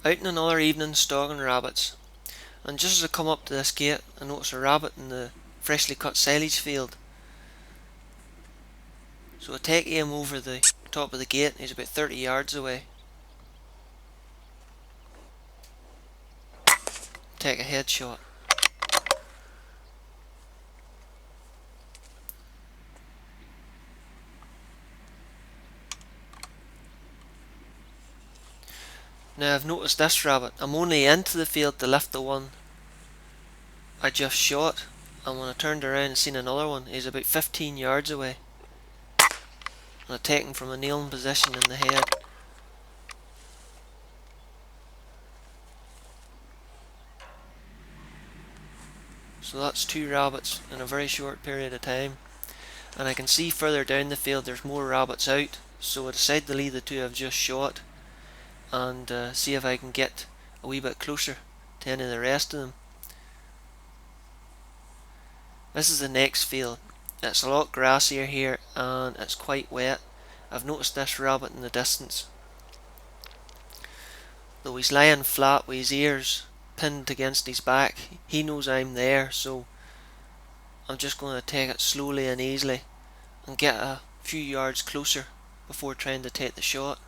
Out in another evening stalking rabbits, and just as I come up to this gate I notice a rabbit in the freshly cut silage field. So I take aim over the top of the gate. He's about 30 yards away. Take a headshot. Now I've noticed this rabbit. I'm only into the field to lift the one I just shot, and when I turned around and seen another one, he's about 15 yards away. And I take him from a kneeling position in the head. So that's 2 rabbits in a very short period of time. And I can see further down the field there's more rabbits out, so I decide to leave the 2 I've just shot and see if I can get a wee bit closer to any of the rest of them. This is the next field. It's a lot grassier here and it's quite wet. I've noticed this rabbit in the distance. Though he's lying flat with his ears pinned against his back, he knows I'm there, so I'm just going to take it slowly and easily and get a few yards closer before trying to take the shot.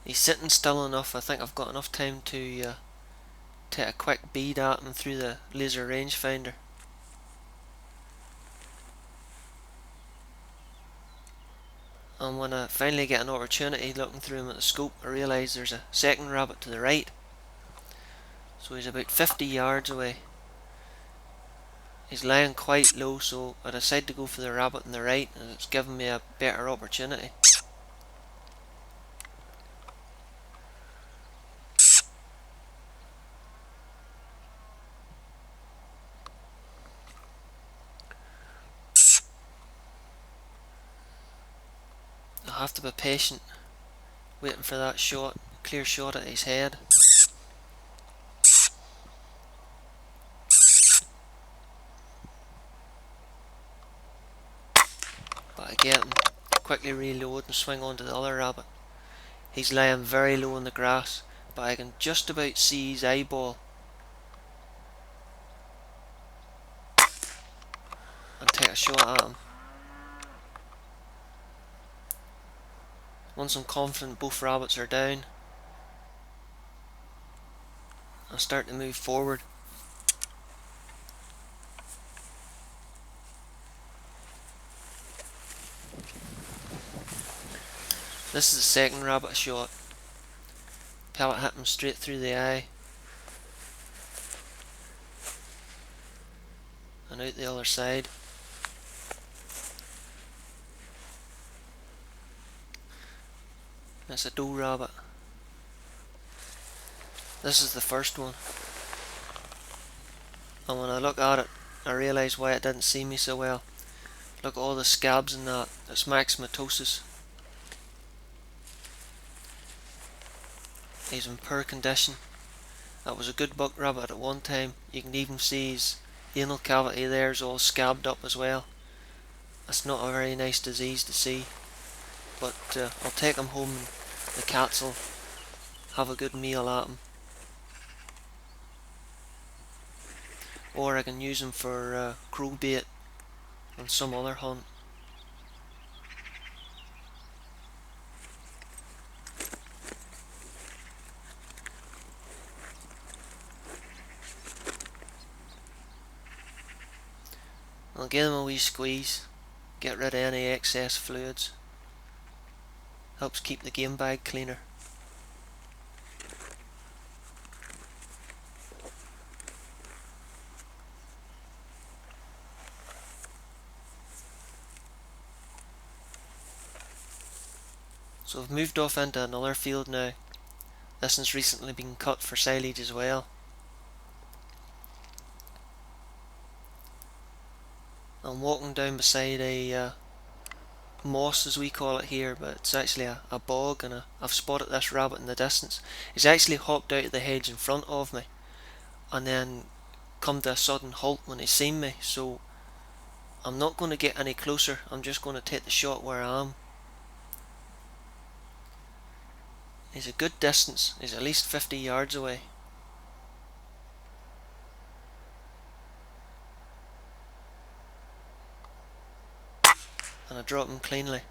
He's sitting still enough. I think I've got enough time to take a quick bead at him through the laser rangefinder. And when I finally get an opportunity looking through him at the scope, I realise there's a second rabbit to the right. So he's about 50 yards away. He's lying quite low, so I decide to go for the rabbit on the right, and it's given me a better opportunity. I'll have to be patient, waiting for that shot, clear shot at his head. But I get him, quickly reload and swing onto the other rabbit. He's lying very low in the grass, but I can just about see his eyeball. And take a shot at him. Once I'm confident both rabbits are down, I'll start to move forward. This is the second rabbit shot. Pellet hit him straight through the eye and out the other side. That's a doe rabbit. This is the first one. And when I look at it, I realise why it didn't see me so well. Look at all the scabs in that. It's maximatosis. He's in poor condition. That was a good buck rabbit at one time. You can even see his anal cavity there is all scabbed up as well. That's not a very nice disease to see. But I'll take him home and the cats will have a good meal at him. Or I can use him for crow bait on some other hunt. I'll give him a wee squeeze, get rid of any excess fluids. Helps keep the game bag cleaner. So I've moved off into another field now. This one's recently been cut for silage as well. I'm walking down beside a moss as we call it here, but it's actually a bog, and I've spotted this rabbit in the distance. He's actually hopped out of the hedge in front of me and then come to a sudden halt when he's seen me, so I'm not going to get any closer. I'm just going to take the shot where I am. He's a good distance. He's at least 50 yards away. And I drop him cleanly.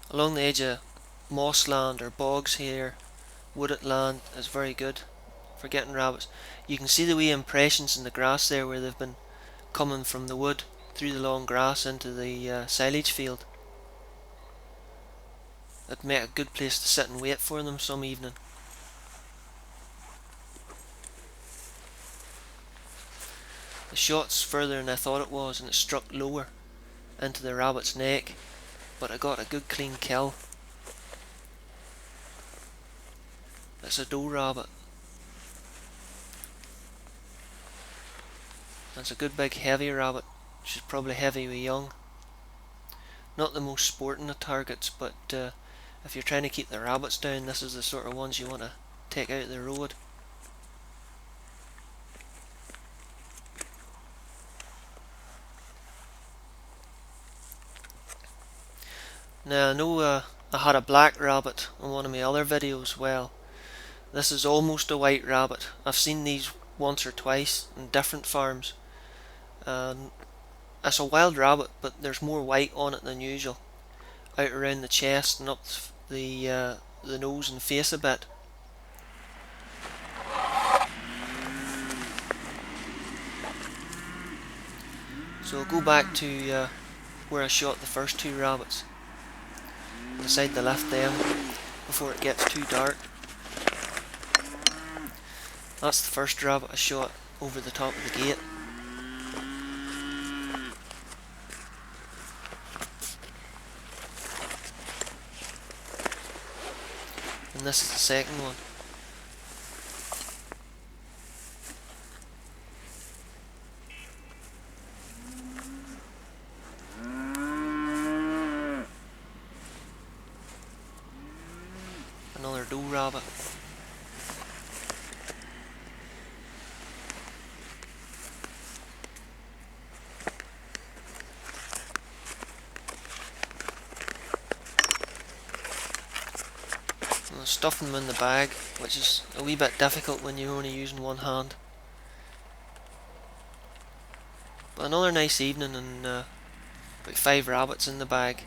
Along the edge of mossland or bogs here, wooded land is very good for getting rabbits. You can see the wee impressions in the grass there where they've been coming from the wood through the long grass into the silage field. It'd make a good place to sit and wait for them some evening. The shot's further than I thought it was, and it struck lower into the rabbit's neck, but I got a good clean kill. It's a doe rabbit. It's a good big heavy rabbit. She's probably heavy with young. Not the most sporting of targets, but if you're trying to keep the rabbits down, this is the sort of ones you want to take out of the road. Now I know I had a black rabbit on one of my other videos. Well, this is almost a white rabbit. I've seen these once or twice in different farms. It's a wild rabbit, but there's more white on it than usual, out around the chest and up the nose and face a bit. So I'll go back to where I shot the first two rabbits. Decide to lift them before it gets too dark. That's the first rabbit I shot over the top of the gate. And this is the second one. Another doe rabbit. And stuffing them in the bag, which is a wee bit difficult when you're only using one hand. But another nice evening, and about 5 rabbits in the bag.